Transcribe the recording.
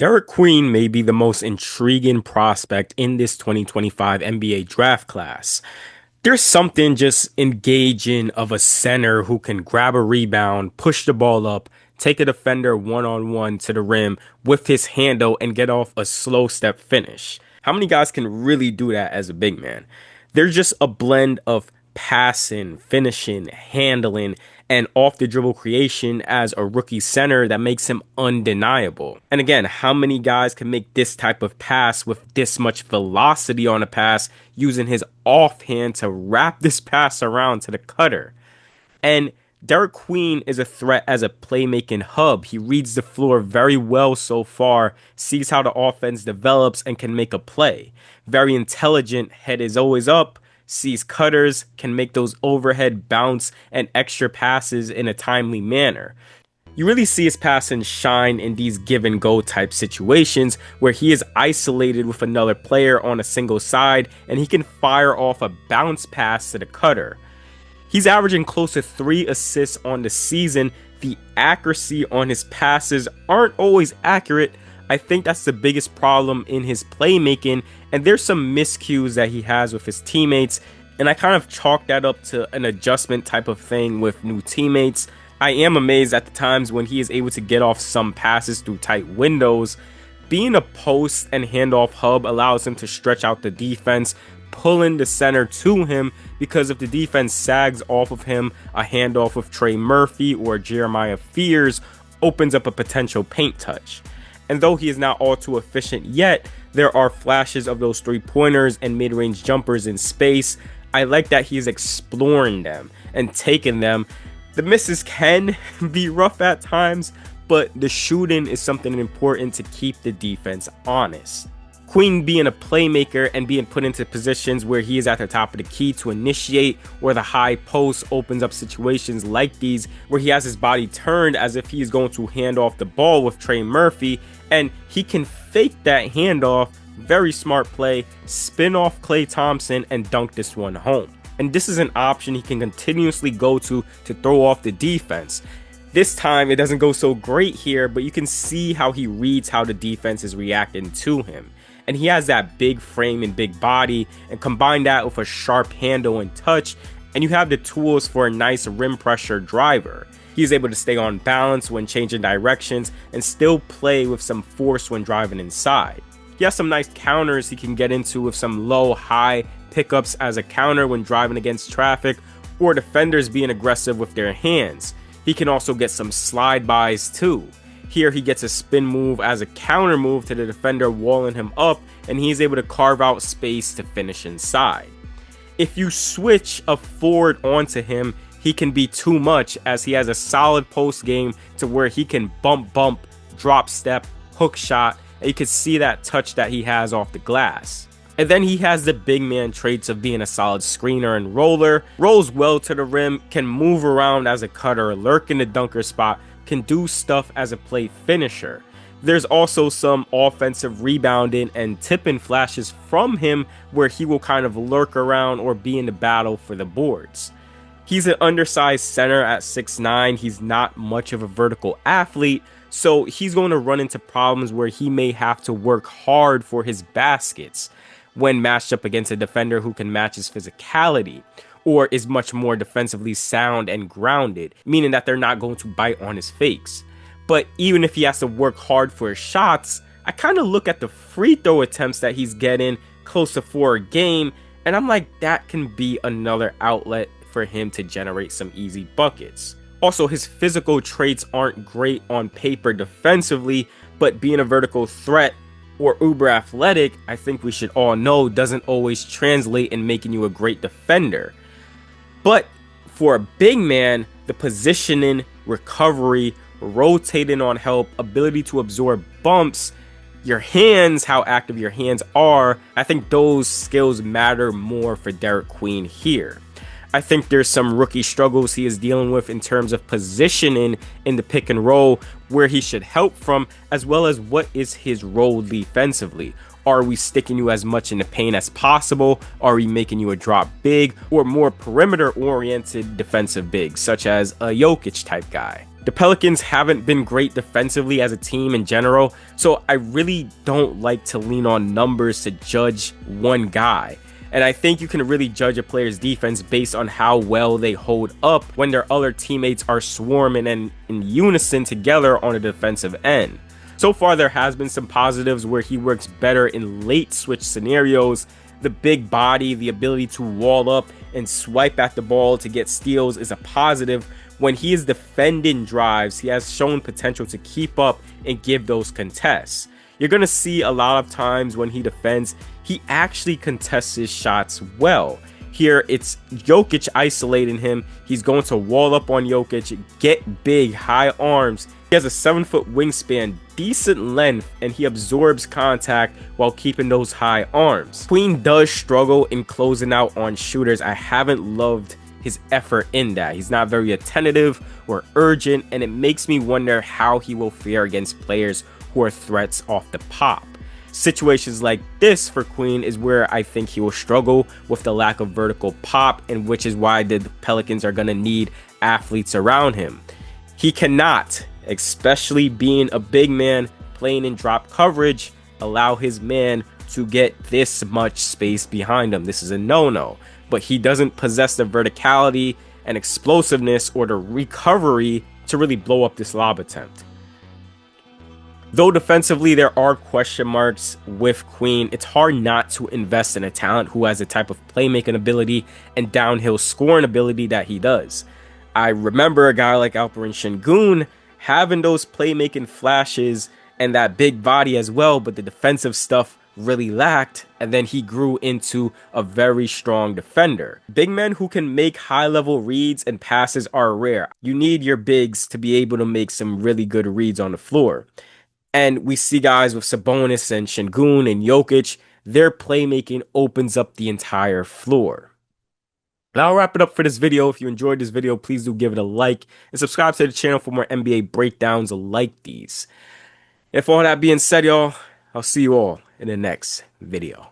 Derik Queen may be the most intriguing prospect in this 2025 NBA draft class. There's something just engaging of a center who can grab a rebound, push the ball up, take a defender one-on-one to the rim with his handle and get off a slow step finish. How many guys can really do that as a big man? There's just a blend of passing, finishing, handling, and off the dribble creation as a rookie center that makes him undeniable. And again, how many guys can make this type of pass with this much velocity on a pass using his offhand to wrap this pass around to the cutter? And Derik Queen is a threat as a playmaking hub. He reads the floor very well so far, sees how the offense develops, and can make a play. Very intelligent, head is always up, sees cutters, can make those overhead bounce and extra passes in a timely manner. You really see his passing shine in these give and go type situations where he is isolated with another player on a single side and he can fire off a bounce pass to the cutter. He's averaging close to 3 assists on the season. The accuracy on his passes aren't always accurate. I think that's the biggest problem in his playmaking, and there's some miscues that he has with his teammates, and I kind of chalk that up to an adjustment type of thing with new teammates. I am amazed at the times when he is able to get off some passes through tight windows. Being a post and handoff hub allows him to stretch out the defense, pulling the center to him, because if the defense sags off of him, a handoff with Trey Murphy or Jeremiah Fears opens up a potential paint touch. And though he is not all too efficient yet, there are flashes of those three-pointers and mid-range jumpers in space. I like that he is exploring them and taking them. The misses can be rough at times, but the shooting is something important to keep the defense honest. Queen being a playmaker and being put into positions where he is at the top of the key to initiate, where the high post opens up situations like these where he has his body turned as if he is going to hand off the ball with Trey Murphy, and he can fake that handoff. Very smart play, spin off Klay Thompson and dunk this one home. And this is an option he can continuously go to throw off the defense. This time it doesn't go so great here, but you can see how he reads how the defense is reacting to him. And he has that big frame and big body, and combine that with a sharp handle and touch, and you have the tools for a nice rim pressure driver. He's able to stay on balance when changing directions and still play with some force when driving inside. He has some nice counters he can get into with some low-high pickups as a counter when driving against traffic or defenders being aggressive with their hands. He can also get some slide-bys too. Here he gets a spin move as a counter move to the defender walling him up, and he's able to carve out space to finish inside. If you switch a forward onto him, he can be too much, as he has a solid post game to where he can bump, drop step, hook shot, and you can see that touch that he has off the glass. And then he has the big man traits of being a solid screener and roller, rolls well to the rim, can move around as a cutter, lurk in the dunker spot, can do stuff as a play finisher. There's also some offensive rebounding and tipping flashes from him where he will kind of lurk around or be in the battle for the boards. He's an undersized center at 6'9". He's not much of a vertical athlete, so he's going to run into problems where he may have to work hard for his baskets when matched up against a defender who can match his physicality, or is much more defensively sound and grounded, meaning that they're not going to bite on his fakes. But even if he has to work hard for his shots, I kind of look at the free throw attempts that he's getting, close to 4 a game, and I'm like, that can be another outlet for him to generate some easy buckets. Also, his physical traits aren't great on paper defensively, but being a vertical threat or uber athletic, I think we should all know, doesn't always translate in making you a great defender. But for a big man, the positioning, recovery, rotating on help, ability to absorb bumps, your hands, how active your hands are, I think those skills matter more for Derik Queen here. I think there's some rookie struggles he is dealing with in terms of positioning in the pick and roll, where he should help from, as well as what is his role defensively. Are we sticking you as much in the paint as possible? Are we making you a drop big or more perimeter oriented defensive big, such as a Jokic type guy? The Pelicans haven't been great defensively as a team in general, so I really don't like to lean on numbers to judge one guy. And I think you can really judge a player's defense based on how well they hold up when their other teammates are swarming and in unison together on a defensive end. So far, there has been some positives where he works better in late switch scenarios. The big body, the ability to wall up and swipe at the ball to get steals is a positive. When he is defending drives, he has shown potential to keep up and give those contests. You're going to see a lot of times when he defends, he actually contests his shots well. Here, it's Jokic isolating him. He's going to wall up on Jokic, get big, high arms. He has a 7-foot wingspan, decent length, and he absorbs contact while keeping those high arms. Queen does struggle in closing out on shooters. I haven't loved his effort in that. He's not very attentive or urgent, and it makes me wonder how he will fare against players who are threats off the pop. Situations like this for Queen is where I think he will struggle with the lack of vertical pop, and which is why the Pelicans are going to need athletes around him. He cannot, especially being a big man playing in drop coverage, allow his man to get this much space behind him. This is a no-no. But he doesn't possess the verticality and explosiveness or the recovery to really blow up this lob attempt. Though defensively there are question marks with Queen, it's hard not to invest in a talent who has the type of playmaking ability and downhill scoring ability that he does. I remember a guy like Alperen Sengun having those playmaking flashes and that big body as well, but the defensive stuff really lacked, and then he grew into a very strong defender. Big men who can make high-level reads and passes are rare. You need your bigs to be able to make some really good reads on the floor. And we see guys with Sabonis and Sengun and Jokic, their playmaking opens up the entire floor. But I'll wrap it up for this video. If you enjoyed this video, please do give it a like and subscribe to the channel for more NBA breakdowns like these. If all that being said, y'all, I'll see you all in the next video.